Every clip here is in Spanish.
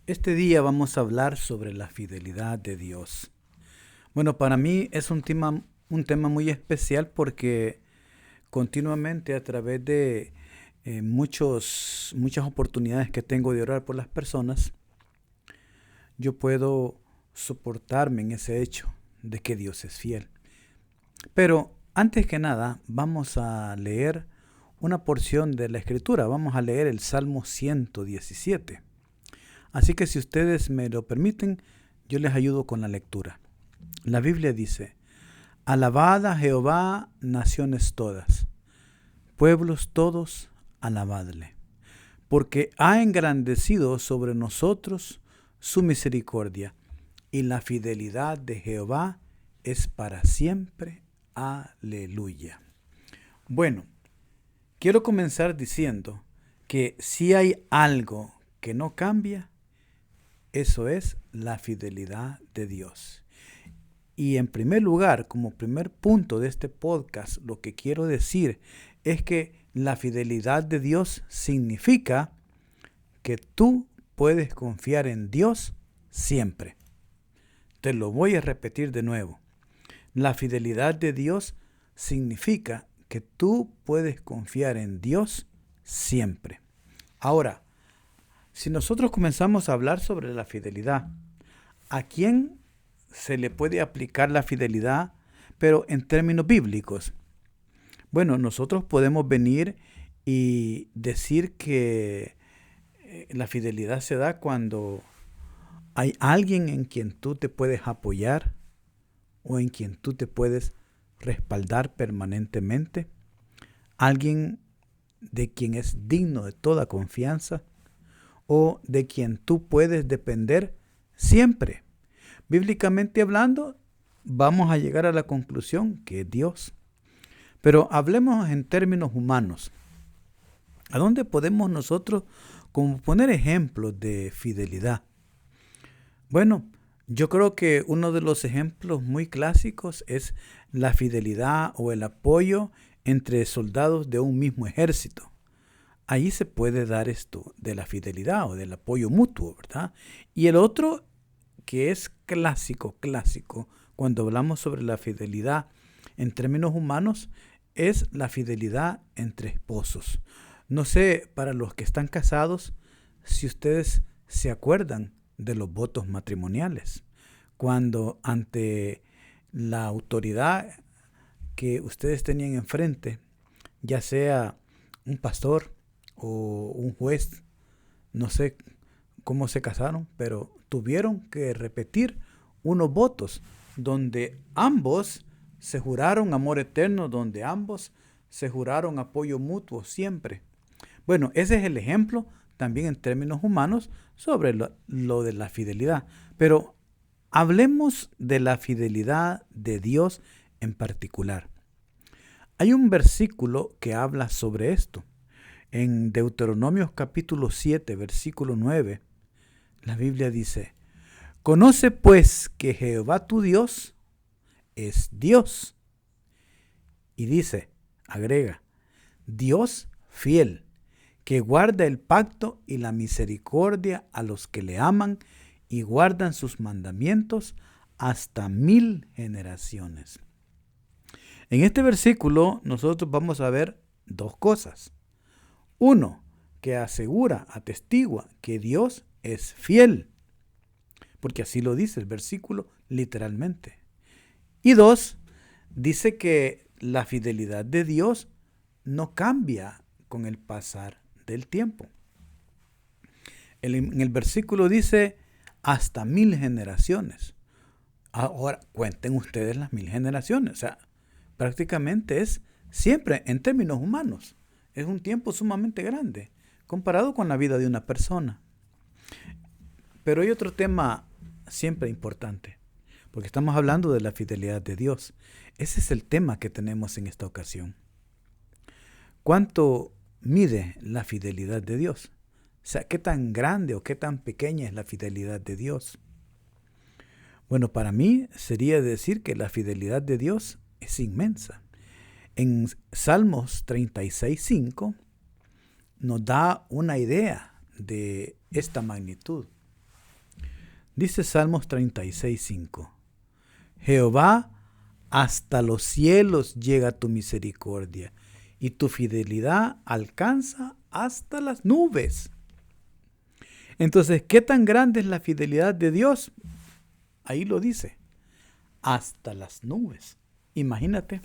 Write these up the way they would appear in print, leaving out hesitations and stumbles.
Este día vamos a hablar sobre la fidelidad de Dios. Bueno, para mí es un tema muy especial porque continuamente a través de muchas oportunidades que tengo de orar por las personas, yo puedo soportarme en ese hecho de que Dios es fiel. Pero antes que nada, vamos a leer una porción de la Escritura. Vamos a leer el Salmo 117. Así que si ustedes me lo permiten, yo les ayudo con la lectura. La Biblia dice: Alabad a Jehová, naciones todas, pueblos todos, alabadle, porque ha engrandecido sobre nosotros su misericordia, y la fidelidad de Jehová es para siempre. Aleluya. Bueno, quiero comenzar diciendo que si hay algo que no cambia, eso es la fidelidad de Dios. Y en primer lugar, como primer punto de este podcast, lo que quiero decir es que la fidelidad de Dios significa que tú puedes confiar en Dios siempre. Te lo voy a repetir de nuevo. La fidelidad de Dios significa que tú puedes confiar en Dios siempre. Ahora, si nosotros comenzamos a hablar sobre la fidelidad, ¿a quién se le puede aplicar la fidelidad, pero en términos bíblicos? Bueno, nosotros podemos venir y decir que la fidelidad se da cuando hay alguien en quien tú te puedes apoyar o en quien tú te puedes respaldar permanentemente, alguien de quien es digno de toda confianza o de quien tú puedes depender siempre. Bíblicamente hablando, vamos a llegar a la conclusión que es Dios. Pero hablemos en términos humanos. ¿A dónde podemos nosotros como poner ejemplos de fidelidad? Bueno, yo creo que uno de los ejemplos muy clásicos es la fidelidad o el apoyo entre soldados de un mismo ejército. Ahí se puede dar esto de la fidelidad o del apoyo mutuo, ¿verdad? Y el otro que es clásico, cuando hablamos sobre la fidelidad en términos humanos, es la fidelidad entre esposos. No sé, para los que están casados, si ustedes se acuerdan de los votos matrimoniales, cuando ante la autoridad que ustedes tenían enfrente, ya sea un pastor o un juez, no sé cómo se casaron, pero tuvieron que repetir unos votos donde ambos se juraron amor eterno, donde ambos se juraron apoyo mutuo siempre. Bueno, ese es el ejemplo también en términos humanos sobre lo de la fidelidad. Pero hablemos de la fidelidad de Dios en particular. Hay un versículo que habla sobre esto. En Deuteronomios capítulo 7, versículo 9, la Biblia dice: Conoce pues que Jehová tu Dios es Dios. Y dice, agrega, Dios fiel, que guarda el pacto y la misericordia a los que le aman y guardan sus mandamientos hasta 1000 generaciones. En este versículo nosotros vamos a ver dos cosas. Uno, que asegura, atestigua que Dios es fiel, porque así lo dice el versículo literalmente. Y dos, dice que la fidelidad de Dios no cambia con el pasar del tiempo. En el versículo dice hasta 1000 generaciones. Ahora cuenten ustedes las 1000 generaciones. O sea, prácticamente es siempre en términos humanos. Es un tiempo sumamente grande comparado con la vida de una persona. Pero hay otro tema siempre importante, porque estamos hablando de la fidelidad de Dios. Ese es el tema que tenemos en esta ocasión. ¿Cuánto mide la fidelidad de Dios? O sea, ¿qué tan grande o qué tan pequeña es la fidelidad de Dios? Bueno, para mí sería decir que la fidelidad de Dios es inmensa. En Salmos 36:5 nos da una idea de esta magnitud. Dice Salmos 36:5. Jehová, hasta los cielos llega tu misericordia, y tu fidelidad alcanza hasta las nubes. Entonces, ¿qué tan grande es la fidelidad de Dios? Ahí lo dice, hasta las nubes. Imagínate,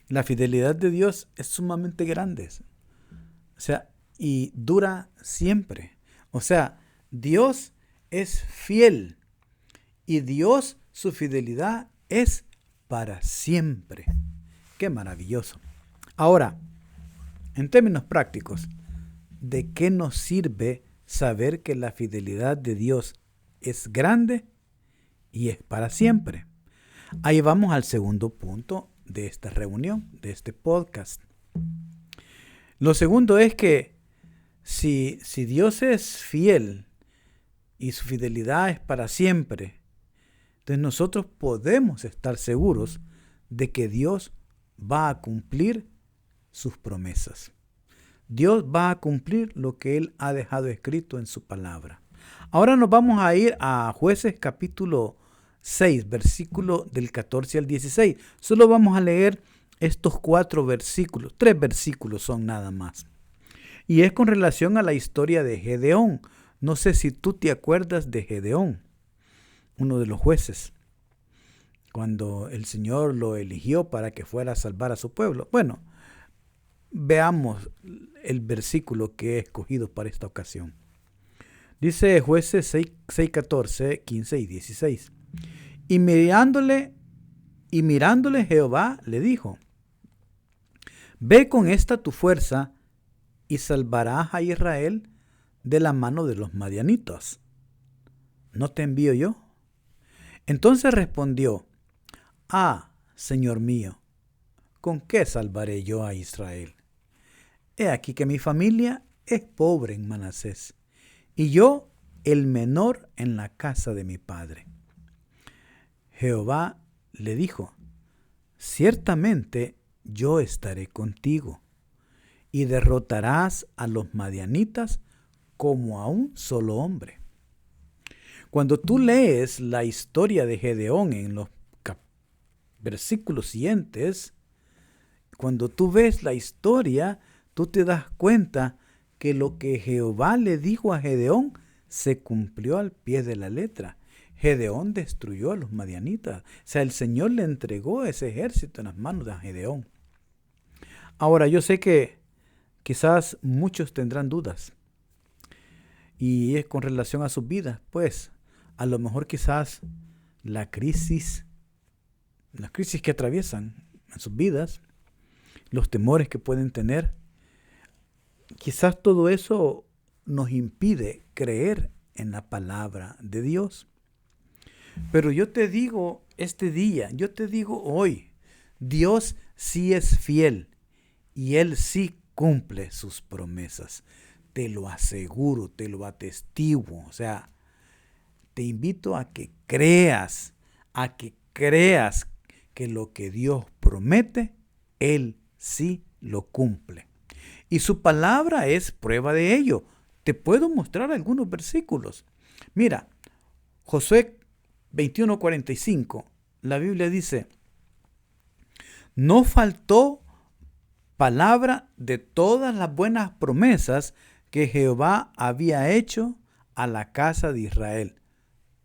la fidelidad de Dios es sumamente grande. O sea, y dura siempre. O sea, Dios es fiel y Dios, su fidelidad es para siempre. ¡Qué maravilloso! Ahora, en términos prácticos, ¿de qué nos sirve saber que la fidelidad de Dios es grande y es para siempre? Ahí vamos al segundo punto de esta reunión, de este podcast. Lo segundo es que si Dios es fiel y su fidelidad es para siempre, entonces nosotros podemos estar seguros de que Dios va a cumplir sus promesas. Dios va a cumplir lo que Él ha dejado escrito en su palabra. Ahora nos vamos a ir a Jueces capítulo 6, versículo del 14 al 16. Solo vamos a leer estos 4 versículos. 3 versículos son nada más. Y es con relación a la historia de Gedeón. No sé si tú te acuerdas de Gedeón, uno de los jueces, cuando el Señor lo eligió para que fuera a salvar a su pueblo. Bueno, veamos el versículo que he escogido para esta ocasión. Dice Jueces 6, 14, 15 y 16. Y mirándole Jehová le dijo: Ve con esta tu fuerza y salvarás a Israel de la mano de los madianitas. ¿No te envío yo? Entonces respondió: Señor mío, ¿con qué salvaré yo a Israel? He aquí que mi familia es pobre en Manasés, y yo el menor en la casa de mi padre. Jehová le dijo: Ciertamente yo estaré contigo, y derrotarás a los madianitas como a un solo hombre. Cuando tú lees la historia de Gedeón en los versículos siguientes, cuando tú ves la historia, tú te das cuenta que lo que Jehová le dijo a Gedeón se cumplió al pie de la letra. Gedeón destruyó a los madianitas. O sea, el Señor le entregó ese ejército en las manos de Gedeón. Ahora, yo sé que quizás muchos tendrán dudas. Y es con relación a sus vidas. Pues, a lo mejor quizás la crisis que atraviesan en sus vidas, los temores que pueden tener, quizás todo eso nos impide creer en la palabra de Dios. Pero yo te digo este día, yo te digo hoy, Dios sí es fiel y Él sí cumple sus promesas. Te lo aseguro, te lo atestiguo. O sea, te invito a que creas que lo que Dios promete, Él sí lo cumple. Y su palabra es prueba de ello. Te puedo mostrar algunos versículos. Mira, Josué 21:45, la Biblia dice: No faltó palabra de todas las buenas promesas que Jehová había hecho a la casa de Israel.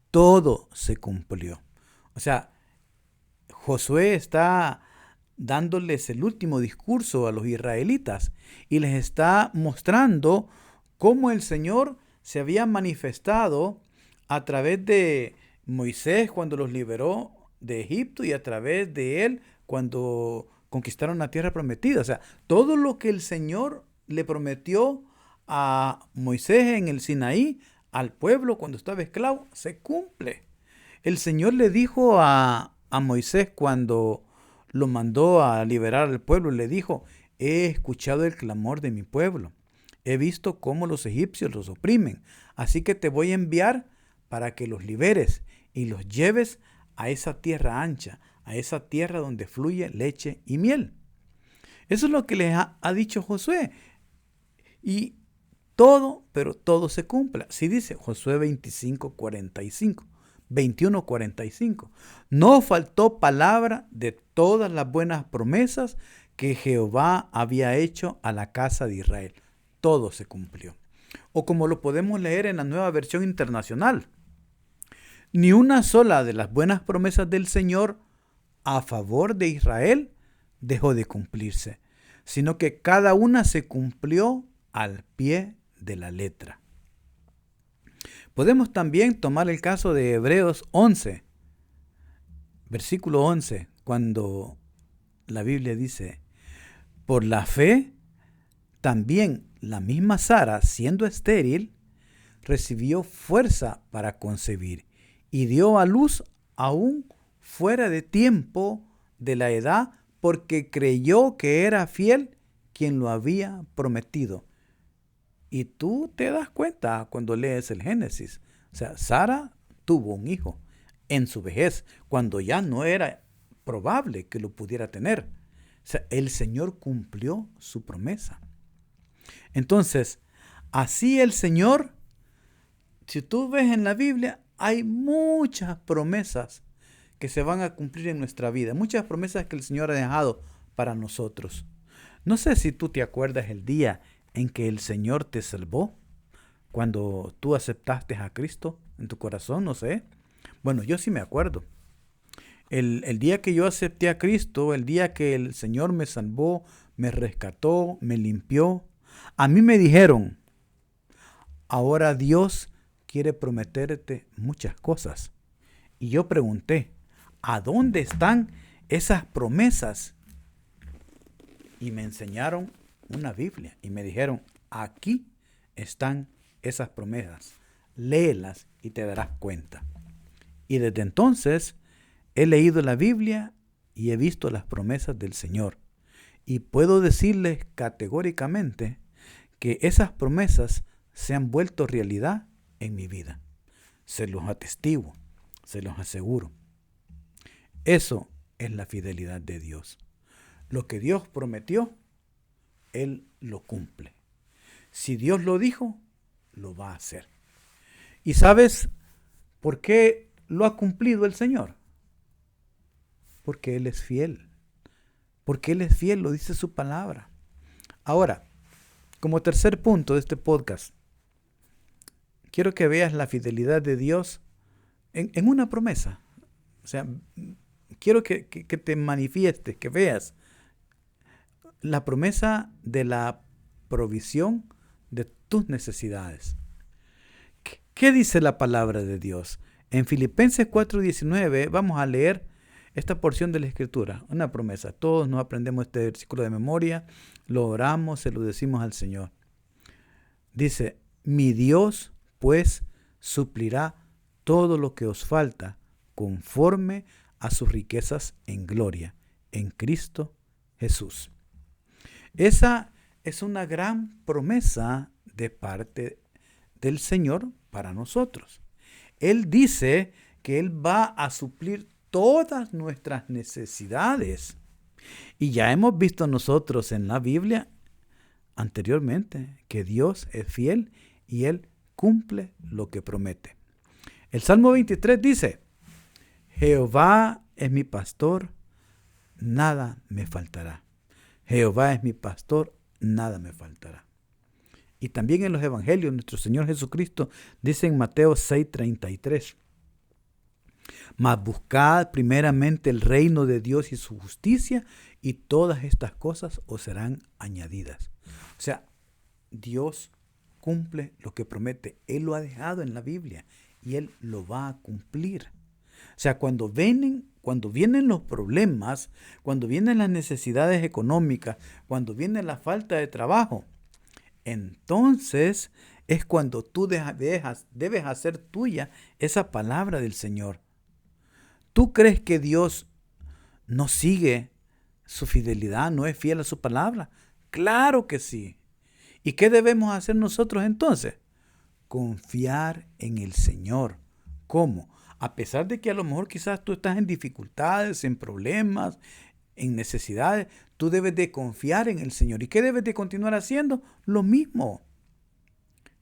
Todo se cumplió. O sea, Josué está dándoles el último discurso a los israelitas y les está mostrando cómo el Señor se había manifestado a través de Moisés cuando los liberó de Egipto y a través de él cuando conquistaron la tierra prometida. O sea, todo lo que el Señor le prometió a Moisés en el Sinaí, al pueblo cuando estaba esclavo, se cumple. El Señor le dijo a Moisés cuando lo mandó a liberar al pueblo, le dijo: he escuchado el clamor de mi pueblo, he visto cómo los egipcios los oprimen, así que te voy a enviar para que los liberes y los lleves a esa tierra ancha, a esa tierra donde fluye leche y miel. Eso es lo que les ha dicho Josué. Y todo, pero todo se cumpla. Así dice Josué 21:45. No faltó palabra de todas las buenas promesas que Jehová había hecho a la casa de Israel. Todo se cumplió. O como lo podemos leer en la Nueva Versión Internacional. Ni una sola de las buenas promesas del Señor a favor de Israel dejó de cumplirse, sino que cada una se cumplió al pie de la letra. Podemos también tomar el caso de Hebreos 11, versículo 11, cuando la Biblia dice: por la fe, también la misma Sara, siendo estéril, recibió fuerza para concebir y dio a luz aún fuera de tiempo de la edad, porque creyó que era fiel quien lo había prometido. Y tú te das cuenta cuando lees el Génesis. O sea, Sara tuvo un hijo en su vejez, cuando ya no era probable que lo pudiera tener. O sea, el Señor cumplió su promesa. Entonces, así el Señor, si tú ves en la Biblia, hay muchas promesas que se van a cumplir en nuestra vida. Muchas promesas que el Señor ha dejado para nosotros. No sé si tú te acuerdas el día en que el Señor te salvó, cuando tú aceptaste a Cristo en tu corazón, no sé. Bueno, yo sí me acuerdo. El día que yo acepté a Cristo, el día que el Señor me salvó, me rescató, me limpió, a mí me dijeron: ahora Dios quiere prometerte muchas cosas. Y yo pregunté: ¿a dónde están esas promesas? Y me enseñaron una Biblia y me dijeron: aquí están esas promesas, léelas y te darás cuenta. Y desde entonces he leído la Biblia y he visto las promesas del Señor. Y puedo decirles categóricamente que esas promesas se han vuelto realidad en mi vida. Se los atestiguo, se los aseguro. Eso es la fidelidad de Dios. Lo que Dios prometió, Él lo cumple. Si Dios lo dijo, lo va a hacer. ¿Y sabes por qué lo ha cumplido el Señor? Porque Él es fiel. Porque Él es fiel, lo dice su palabra. Ahora, como tercer punto de este podcast, quiero que veas la fidelidad de Dios en una promesa. O sea, quiero que te manifiestes, que veas la promesa de la provisión de tus necesidades. ¿Qué dice la palabra de Dios? En Filipenses 4:19 vamos a leer esta porción de la Escritura, una promesa. Todos nos aprendemos este versículo de memoria, lo oramos, se lo decimos al Señor. Dice: mi Dios pues suplirá todo lo que os falta conforme a sus riquezas en gloria, en Cristo Jesús. Esa es una gran promesa de parte del Señor para nosotros. Él dice que Él va a suplir todas nuestras necesidades. Y ya hemos visto nosotros en la Biblia anteriormente que Dios es fiel y Él cumple lo que promete. El Salmo 23 dice: Jehová es mi pastor, nada me faltará. Jehová es mi pastor, nada me faltará. Y también en los evangelios, nuestro Señor Jesucristo dice en Mateo 6:33: mas buscad primeramente el reino de Dios y su justicia, y todas estas cosas os serán añadidas. O sea, Dios cumple lo que promete. Él lo ha dejado en la Biblia y Él lo va a cumplir. O sea, cuando vienen los problemas, cuando vienen las necesidades económicas, cuando viene la falta de trabajo, entonces es cuando tú debes hacer tuya esa palabra del Señor. ¿Tú crees que Dios no sigue su fidelidad, no es fiel a su palabra? Claro que sí. ¿Y qué debemos hacer nosotros entonces? Confiar en el Señor. ¿Cómo? A pesar de que a lo mejor quizás tú estás en dificultades, en problemas, en necesidades, tú debes de confiar en el Señor. ¿Y qué debes de continuar haciendo? Lo mismo.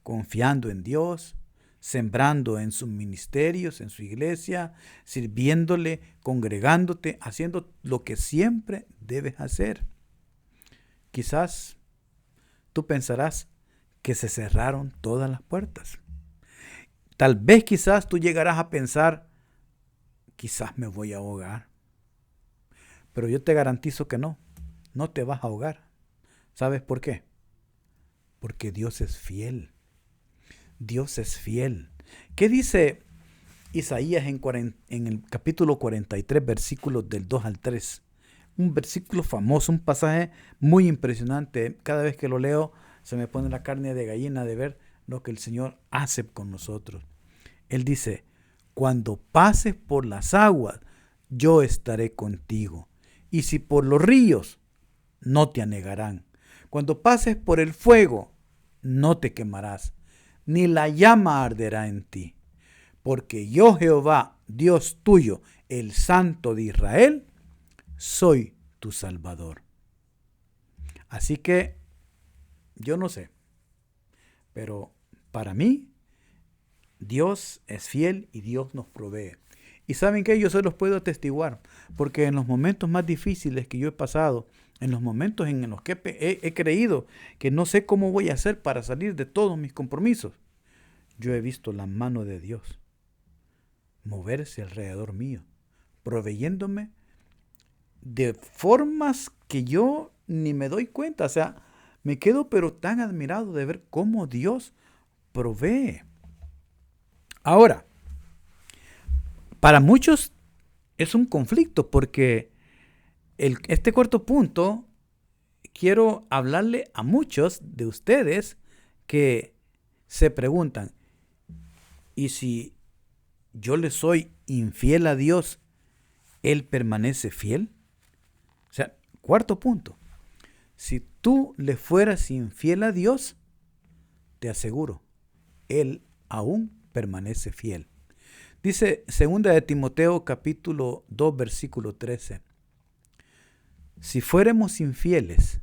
confiando en Dios, sembrando en sus ministerios, en su iglesia, sirviéndole, congregándote, haciendo lo que siempre debes hacer. Quizás tú pensarás que se cerraron todas las puertas. Tal vez quizás tú llegarás a pensar, quizás me voy a ahogar. Pero yo te garantizo que no te vas a ahogar. ¿Sabes por qué? Porque Dios es fiel. Dios es fiel. ¿Qué dice Isaías en el capítulo 43, versículos del 2 al 3? Un versículo famoso, un pasaje muy impresionante. Cada vez que lo leo se me pone la carne de gallina de ver lo que el Señor hace con nosotros. Él dice, cuando pases por las aguas, yo estaré contigo. Y si por los ríos, no te anegarán. Cuando pases por el fuego, no te quemarás, ni la llama arderá en ti. Porque yo, Jehová, Dios tuyo, el Santo de Israel, soy tu Salvador. Así que, yo no sé, pero para mí, Dios es fiel y Dios nos provee. Y ¿saben qué? Yo se los puedo atestiguar, porque en los momentos más difíciles que yo he pasado, en los momentos en los que he creído que no sé cómo voy a hacer para salir de todos mis compromisos, yo he visto la mano de Dios moverse alrededor mío, proveyéndome de formas que yo ni me doy cuenta. O sea, me quedo pero tan admirado de ver cómo Dios provee. Ahora, para muchos es un conflicto porque este cuarto punto quiero hablarle a muchos de ustedes que se preguntan, ¿y si yo le soy infiel a Dios, Él permanece fiel? O sea, cuarto punto, si tú le fueras infiel a Dios, te aseguro, Él aún permanece fiel. Dice 2 de Timoteo capítulo 2 versículo 13. Si fuéramos infieles,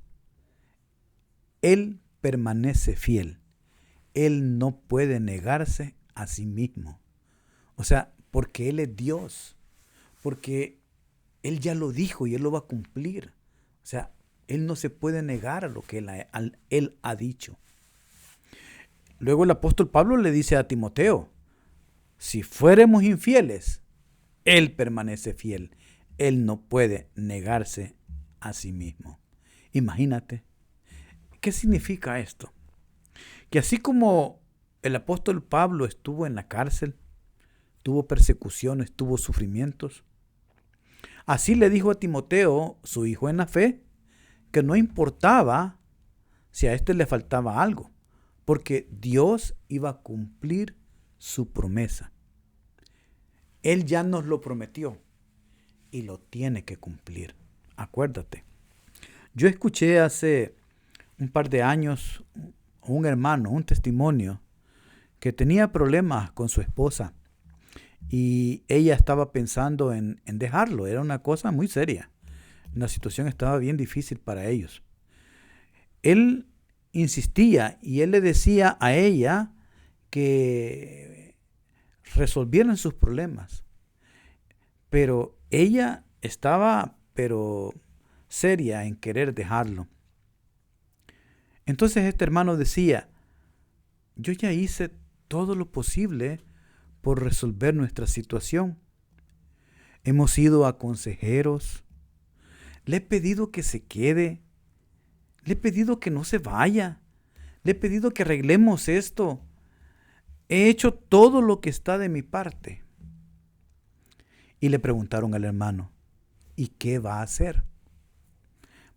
Él permanece fiel. Él no puede negarse a sí mismo. O sea, porque Él es Dios. Porque Él ya lo dijo y Él lo va a cumplir. O sea, Él no se puede negar a lo que Él ha dicho. Luego el apóstol Pablo le dice a Timoteo, si fuéramos infieles, Él permanece fiel. Él no puede negarse a sí mismo. Imagínate. ¿Qué significa esto? Que así como el apóstol Pablo estuvo en la cárcel, tuvo persecuciones, tuvo sufrimientos, así le dijo a Timoteo, su hijo en la fe, que no importaba si a éste le faltaba algo, porque Dios iba a cumplir su promesa. Él ya nos lo prometió y lo tiene que cumplir. Acuérdate. Yo escuché hace un par de años un hermano, un testimonio, que tenía problemas con su esposa y ella estaba pensando en dejarlo. Era una cosa muy seria. La situación estaba bien difícil para ellos. Él insistía y él le decía a ella que resolvieran sus problemas. Pero ella estaba seria en querer dejarlo. Entonces este hermano decía, yo ya hice todo lo posible por resolver nuestra situación. Hemos ido a consejeros, le he pedido que se quede, le he pedido que no se vaya, le he pedido que arreglemos esto. He hecho todo lo que está de mi parte. Y le preguntaron al hermano, ¿y qué va a hacer?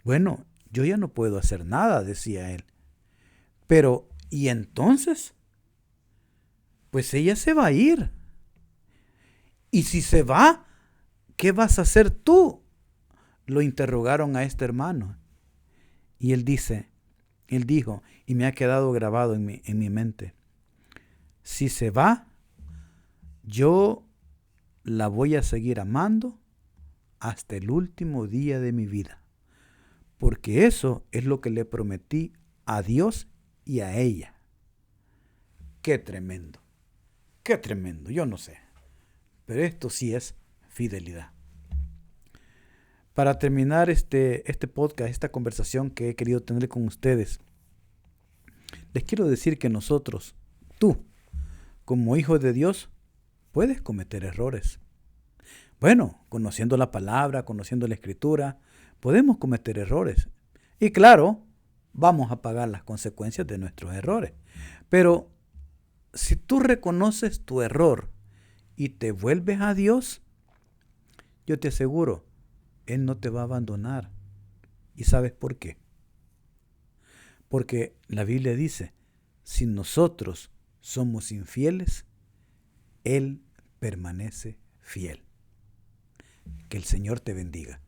Bueno, yo ya no puedo hacer nada, decía él. Pero, ¿y entonces? Pues ella se va a ir. Y si se va, ¿qué vas a hacer tú? Lo interrogaron a este hermano. Y él dijo, y me ha quedado grabado en mi mente, si se va, yo la voy a seguir amando hasta el último día de mi vida. Porque eso es lo que le prometí a Dios y a ella. qué tremendo, yo no sé. Pero esto sí es fidelidad. Para terminar este podcast, esta conversación que he querido tener con ustedes, les quiero decir que nosotros, tú, como hijo de Dios, puedes cometer errores. Bueno, conociendo la palabra, conociendo la escritura, podemos cometer errores. Y claro, vamos a pagar las consecuencias de nuestros errores. Pero si tú reconoces tu error y te vuelves a Dios, yo te aseguro, Él no te va a abandonar. ¿Y sabes por qué? Porque la Biblia dice, si nosotros somos infieles, Él permanece fiel. Que el Señor te bendiga.